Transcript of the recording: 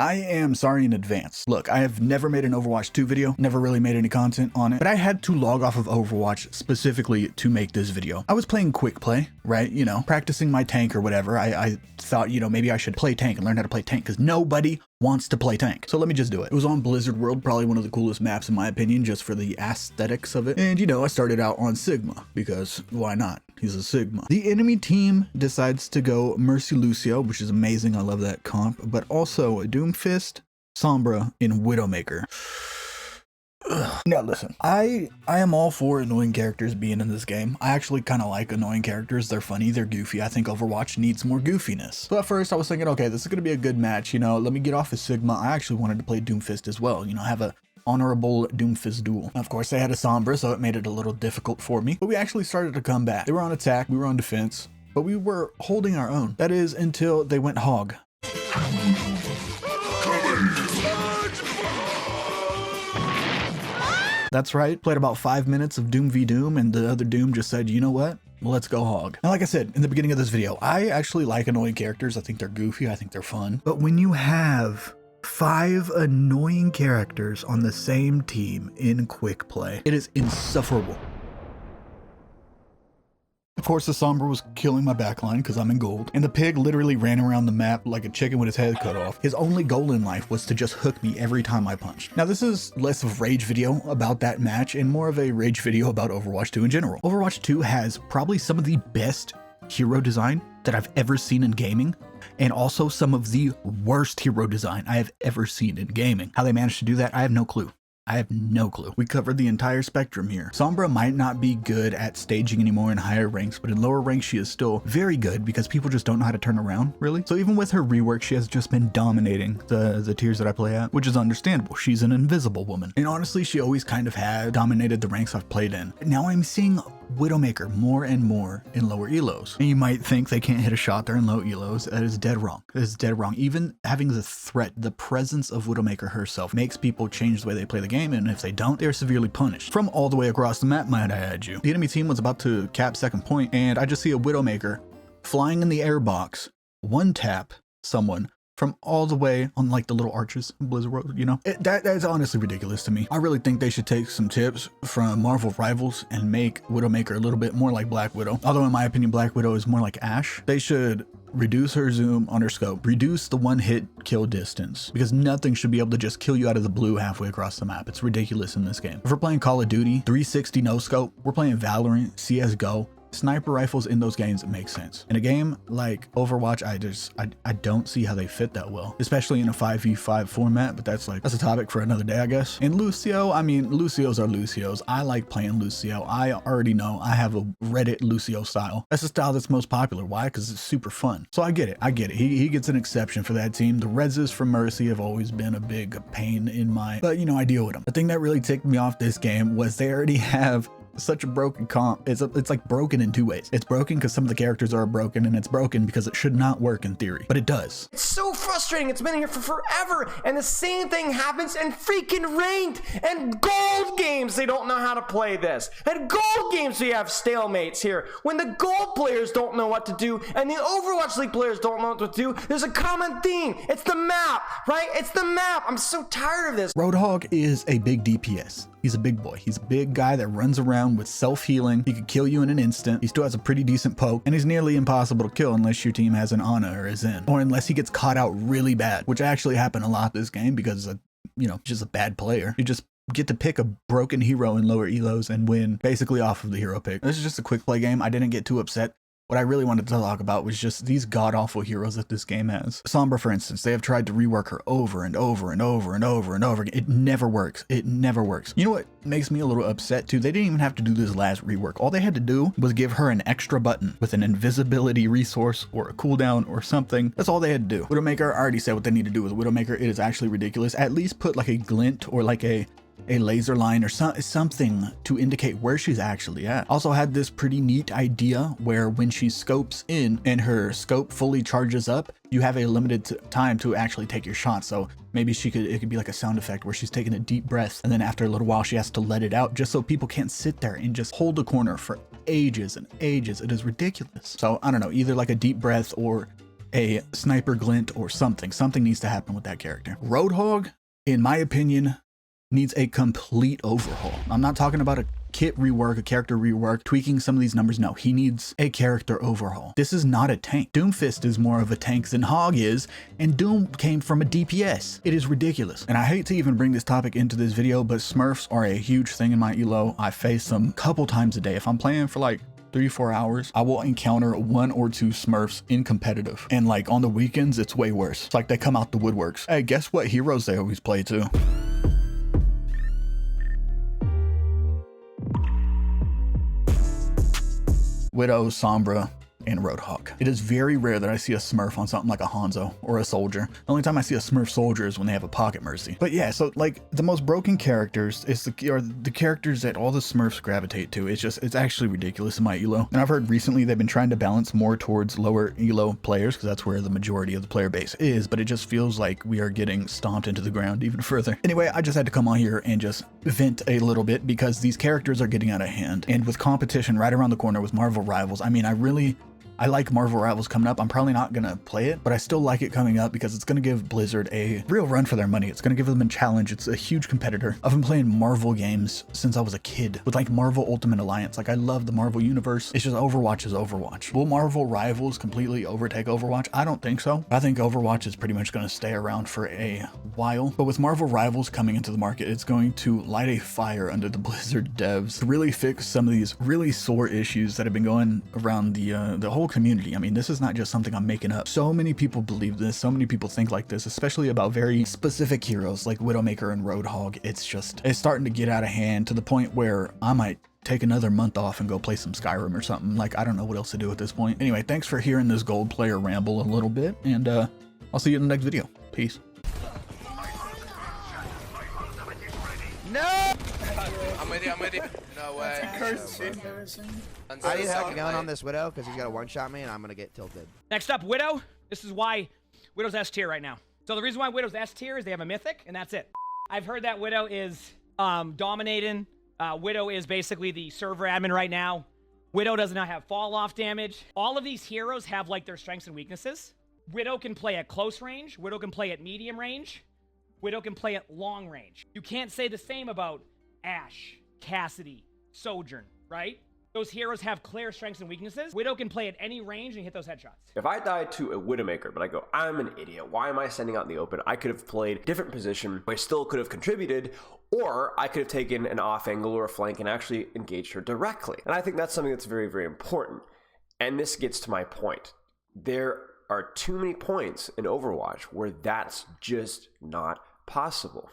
I am sorry in advance. Look, I have never made an Overwatch 2 video, never really made any content on it, but I had to log off of Overwatch specifically to make this video. I was playing quick play, right? You know, practicing my tank or whatever. I thought, you know, maybe I should play tank and learn how to play tank because nobody wants to play tank. So let me just do it. It was on Blizzard World, probably one of the coolest maps in my opinion, just for the aesthetics of it. And you know, I started out on Sigma because why not? He's a Sigma. The enemy team decides to go Mercy Lucio, which is amazing. I love that comp, but also Doomfist, Sombra, and Widowmaker. Now listen, I am all for annoying characters being in this game. I actually kind of like annoying characters. They're funny, they're goofy. I think Overwatch needs more goofiness. So at first I was thinking, okay, this is gonna be a good match. You know, let me get off of Sigma. I actually wanted to play Doomfist as well. You know, have a honorable Doomfist duel. Of course, they had a Sombra, so it made it a little difficult for me. But we actually started to come back. They were on attack, we were on defense, but we were holding our own. That is until they went hog. That's right, played about 5 minutes of Doom v Doom, and the other Doom just said, you know what? Let's go hog. And like I said in the beginning of this video, I actually like annoying characters. I think they're goofy, I think they're fun. But when you have 5 annoying characters on the same team in quick play, it is insufferable. Of course, the Sombra was killing my backline because I'm in gold, and the pig literally ran around the map like a chicken with his head cut off. His only goal in life was to just hook me every time I punched. Now, this is less of a rage video about that match and more of a rage video about Overwatch 2 in general. Overwatch 2 has probably some of the best hero design that I've ever seen in gaming, and also some of the worst hero design I have ever seen in gaming. How they managed to do that, I have no clue. I have no clue. We covered the entire spectrum here. Sombra might not be good at staging anymore in higher ranks, but in lower ranks, she is still very good because people just don't know how to turn around, really. So even with her rework, she has just been dominating the tiers that I play at, which is understandable. She's an invisible woman. And honestly, she always kind of had dominated the ranks I've played in. Now I'm seeing Widowmaker more and more in lower elos. And you might think they can't hit a shot there in low elos. That is dead wrong. That is dead wrong. Even having the threat, the presence of Widowmaker herself makes people change the way they play the game, and if they don't, they're severely punished. From all the way across the map, might I add you. The enemy team was about to cap second point, and I just see a Widowmaker flying in the air box, one tap someone from all the way on like the little arches in Blizzard World, you know? That is honestly ridiculous to me. I really think they should take some tips from Marvel Rivals and make Widowmaker a little bit more like Black Widow. Although in my opinion, Black Widow is more like Ashe. They should reduce her zoom on her scope, reduce the one hit kill distance, because nothing should be able to just kill you out of the blue halfway across the map. It's ridiculous in this game. If we're playing Call of Duty, 360 no scope, we're playing Valorant, CSGO, sniper rifles in those games, it makes sense. In a game like Overwatch, I don't see how they fit that well, especially in a 5v5 format, but that's a topic for another day, I guess. And Lucio, I mean, Lucios are Lucios. I like playing Lucio. I already know I have a Reddit Lucio style. That's the style that's most popular. Why? Because it's super fun. So I get it. He gets an exception for that team. The Rezzes from Mercy have always been a big pain in my, but you know, I deal with them. The thing that really ticked me off this game was they already have such a broken comp. It's like broken in 2 ways. It's broken because some of the characters are broken, and it's broken because it should not work in theory, but it does. It's so frustrating. It's been here for forever, and the same thing happens in freaking ranked and gold games. They don't know how to play this. And gold games, we have stalemates here. When the gold players don't know what to do, and the Overwatch League players don't know what to do, there's a common theme. It's the map, right? It's the map. I'm so tired of this. Roadhog is a big DPS. He's a big boy. He's a big guy that runs around with self-healing. He could kill you in an instant. He still has a pretty decent poke, and he's nearly impossible to kill unless your team has an Ana or a Zen, or unless he gets caught out really bad, which actually happened a lot this game because you know, just a bad player. You just get to pick a broken hero in lower elos and win basically off of the hero pick. This is just a quick play game. I didn't get too upset. What I really wanted to talk about was just these god-awful heroes that this game has. Sombra, for instance, they have tried to rework her over and over and over and over and over again. It never works. It never works. You know what makes me a little upset too? They didn't even have to do this last rework. All they had to do was give her an extra button with an invisibility resource or a cooldown or something. That's all they had to do. Widowmaker, I already said what they need to do with Widowmaker. It is actually ridiculous. At least put like a glint or like a laser line or something to indicate where she's actually at. Also had this pretty neat idea where when she scopes in and her scope fully charges up, you have a limited time to actually take your shot. So maybe it could be like a sound effect where she's taking a deep breath, and then after a little while she has to let it out, just so people can't sit there and just hold the corner for ages and ages. It is ridiculous. So I don't know, either like a deep breath or a sniper glint or something. Something needs to happen with that character. Roadhog, in my opinion, needs a complete overhaul. I'm not talking about a kit rework, a character rework, tweaking some of these numbers. No, he needs a character overhaul. This is not a tank. Doomfist is more of a tank than Hog is, and Doom came from a DPS. It is ridiculous. And I hate to even bring this topic into this video, but Smurfs are a huge thing in my elo. I face them a couple times a day. If I'm playing for like 3-4 hours, I will encounter 1 or 2 Smurfs in competitive. And like on the weekends, it's way worse. It's like they come out the woodworks. Hey, guess what heroes they always play too? Widow, Sombra, and Roadhog. It is very rare that I see a Smurf on something like a Hanzo or a soldier. The only time I see a Smurf soldier is when they have a pocket mercy. But yeah, so like the most broken characters are the characters that all the Smurfs gravitate to. It's actually ridiculous in my elo. And I've heard recently they've been trying to balance more towards lower elo players because that's where the majority of the player base is, but it just feels like we are getting stomped into the ground even further. Anyway, I just had to come on here and just vent a little bit because these characters are getting out of hand. And with competition right around the corner with Marvel Rivals, I mean, I like Marvel Rivals coming up. I'm probably not going to play it, but I still like it coming up because it's going to give Blizzard a real run for their money. It's going to give them a challenge. It's a huge competitor. I've been playing Marvel games since I was a kid with like Marvel Ultimate Alliance. Like I love the Marvel universe. It's just Overwatch is Overwatch. Will Marvel Rivals completely overtake Overwatch? I don't think so. I think Overwatch is pretty much going to stay around for a while. But with Marvel Rivals coming into the market, it's going to light a fire under the Blizzard devs to really fix some of these really sore issues that have been going around the whole community. I mean, this is not just something I'm making up. So many people believe this. So many people think like this, especially about very specific heroes like Widowmaker and Roadhog. It's starting to get out of hand to the point where I might take another month off and go play some Skyrim or something. Like, I don't know what else to do at this point. Anyway, thanks for hearing this gold player ramble a little bit, and I'll see you in the next video. Peace. No! I'm with you. No way. I need help going on this Widow because he's got a one-shot me and I'm gonna get tilted. Next up, Widow. This is why Widow's S tier right now. So the reason why Widow's S tier is they have a mythic, and that's it. I've heard that Widow is dominating. Widow is basically the server admin right now. Widow does not have fall-off damage. All of these heroes have like their strengths and weaknesses. Widow can play at close range. Widow can play at medium range. Widow can play at long range. You can't say the same about Ashe, Cassidy, Sojourn, right? Those heroes have clear strengths and weaknesses. Widow can play at any range and hit those headshots. If I died to a Widowmaker, but I go, I'm an idiot. Why am I sending out in the open? I could have played a different position. I still could have contributed, or I could have taken an off angle or a flank and actually engaged her directly. And I think that's something that's very, very important. And this gets to my point. There are too many points in Overwatch where that's just not possible.